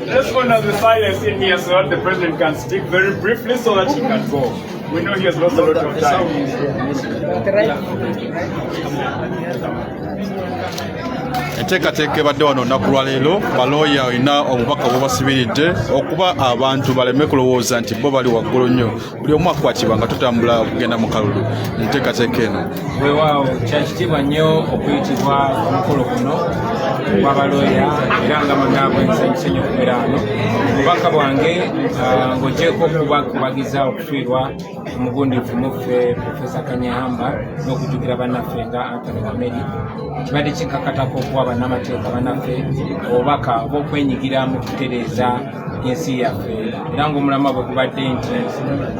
Let's honor the silence in here so that the president can speak very briefly so that he can go. We know he has lost a lot of time. Enteekateeka ebadde wano olunaku lwa leero balooya olina obubaka bwebasibiridde okuba abantu baleme kulowooza nti bo bali waggulu nnyo buli omu akwatibwa nga tutambula okugenda mu kalulu. Enteekateeka eno weewaawo kya kitiibwa nnyo okuyitibwa ku mukolo guno gw'abalooya era nga munaabwe nsanyuse nnyo okubeera wano. Obubaka bwange ng'ogyeko kubagiza okufiirwa omugundiivu muffe Profesa Kanyehamba n'okujjukira bannaffe nga Anthony Wameli. Kibadde kinkakatako okuwa bannamateeka bannaffe obubaka obw'okwenyigira mu kutereeza ensi yaffe era ng'omulamwa bwe gubadde nti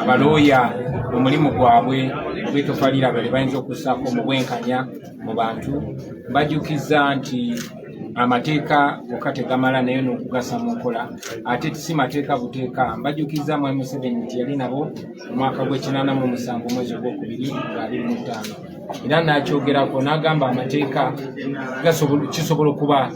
abalooya omulimu gwabwe gwetofalira bali bayinza okussaako mu bwenkanya mu bantu. Mbajjukiza nti amateeka gokka tegamala naye n'okugasa mu nkola ate si mateeka buteeka. Mbajjukiza Mwami Museveni nti yali nabo mu mwaka gw'87 omwezi ogwokubiri nga 25 era n'akyogerako n'agamba amateeka kisobola okuba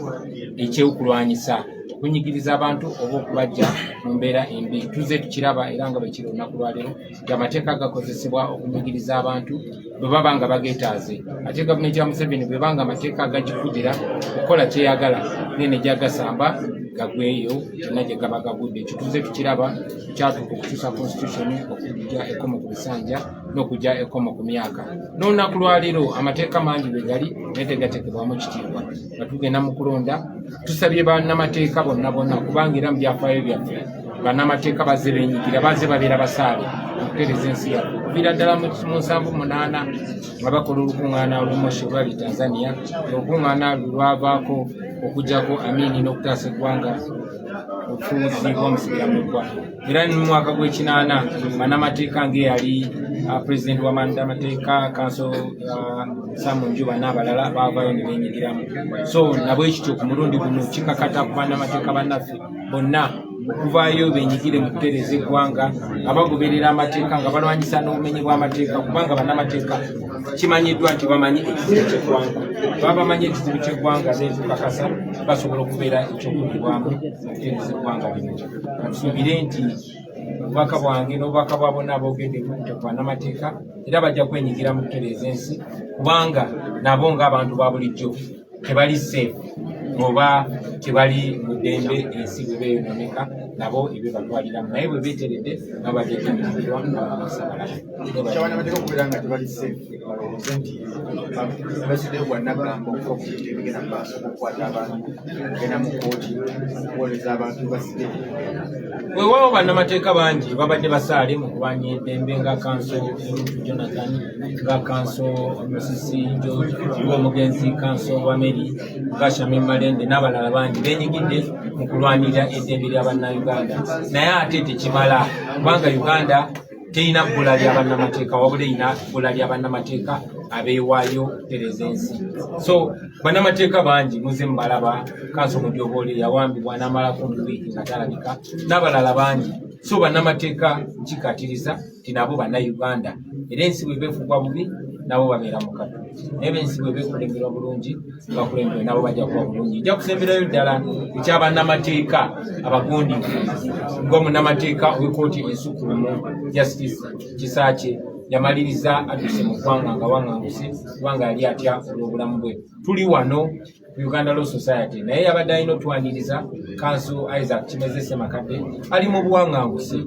eky'okulwanyisa okunyigiriza abantu oba okubajja mu mbeera embi. Tuzze tukiraba era nga bwe kiri olunaku lwaleero nti amateeka gakozesebwa okunyigiriza abantu bwe baba nga bageetaaze. Ate gavumenti ya Museveni bwe banga amateeka agagifugira okukola kyeyagala nene gyagasamba gagweyo kyonna gye gaba gagudde. Ekyo tuzze tukiraba kyatuuka okukyusa constitution okujja ekkomo ku bisanja n'okujja ekkomo ku myaka. N'olunaku lwaleero amateeka mangi bwe gali naye tegateekebwamu kitiibwa. Nga tugenda mu kulonda tusabye bannamateeka bonna kubanga era mu byafaayo byaffe bannamateeka bazze beenyigira bazze babeera basaale okutereeza ensi yaffe okuviira ddala mu 78 nga bakola olukuŋŋaana olw'Moshi olwali Tanzania. Olukuŋŋaana lwavaako okugjako Amini n'okutaasa eggwanga obufuuzi bw'omusigiramuggwa. Era mu mwaka gw'ekinaana bannamateeka ng'eyali pulezidenti wa bannamateeka Kanso Sam Njuba n'abalala baavaayo ne beenyigiramu. So nabwe ekityo ku mulundi guno kikakata ku bannamateeka bannaffe bonna okuvaayo beenyigire mu kutereeza eggwanga nga bagoberera amateeka nga balwanyisa n'obumenyi bw'amateeka kubanga bannamateeka kimanyiddwa nti bamanyi ekizibu ky'eggwanga. Baba bamanyi ekizibu ky'eggwanga n'ekikakasa basobola okubeera ekyokulibwamu okutereeza eggwanga lino. Katusuubire nti obubaka bwange n'obubaka bwa bonna aboogedde ku bannamateeka era bajja kwenyigira mu kutereeza ensi kubanga nabo ng'abantu ba bulijjo tebali safe oba tebali mu ddembe ensi bwe beeyononeka nabo ebyo batwaliramu naye bwe beeteredde nabo bajja kwenyigirirwa ng'abasabalala. Kyabannamateeka okubeera nga tebali safe balowooze nti basiddeyo bwannaggamba okufa ku bintu ebigenda mu maaso okukwata abantu genda mu kooti okuwoleza abantu basidde. Weewaawo bannamateeka bangi babadde basaale mu kulwanya eddembe nga Kanso Jonathan nga Kanso Musisi ng'omugenzi Kanso Wameli nga Shamim Malende n'abalala bangi beenyigidde mu kulwanirira eddembe lya bannayuganda. Naye ate tekimala kubanga Uganda terina bbula lya bannamateeka wabula erina bbula lya bannamateeka abeewaayo kutereeza ensi. So bannamateeka bangi muze mubalaba. Kanso Mujoboole yawambibwa n'amalako mu wiiki nga talabika n'abalala bangi. So bannamateeka nkikatiriza nti nabo bannayuganda era ensi bwe beefugwa bubi nabo babeera mu katu naye ensi bwe beekulemberwa bulungi bakulemberwe nabo bajja kuba bulungi. Nja kusemberayo ddala ekyabannamateeka abagundiivu ng'omunnamateeka ow'ekkooti ensukkulumu Justice Kisakye yamaliriza adduse mu ggwanga nga waŋŋanguse kubanga yali atya olw'obulamu bwe. Tuli wano ku Uganda Law Society naye yabadde alina otwaniriza Kanso Isaac Kimeze Ssemakadde ali mu buwaŋŋanguse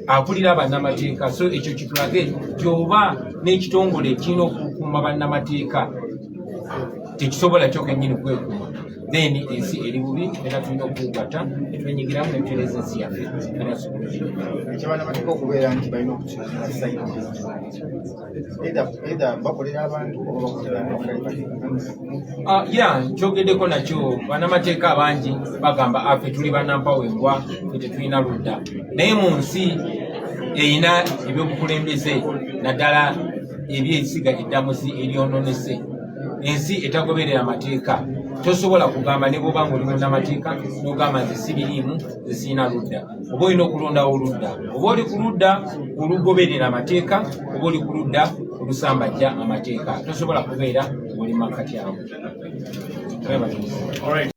akulira bannamateeka. So ekyo kitulage gy'oba n'ekitongole ekirina okukuuma bannamateeka tekisobola kyo kennyini kwekuuma then ensi eri bubi era tulina okugatta netwenyigiramu netutereeza ensi yaffe. Kyabannamateeka okubeera nti balina okukiranira sayidi either bakolera abantu oba bakolera ya nkyogeddeko nakyo. Bannamateeka abangi bagamba affe tuli bannampawengwa fe tetulina ludda naye mu nsi erina ebyobukulembeze naddala ebyesiga eddamuzi eryononese ensi etagoberera amateeka tosobola kugamba ne bwoba nga oli munnamateeka n'ogamba nze sibiriimu ze sirina ludda. Oba olina okulondawo oludda oba oli ku ludda olugoberera amateeka oba oli ku ludda olusambajja amateeka. Tosobola kubeera muli makkati awo. Webaliriza.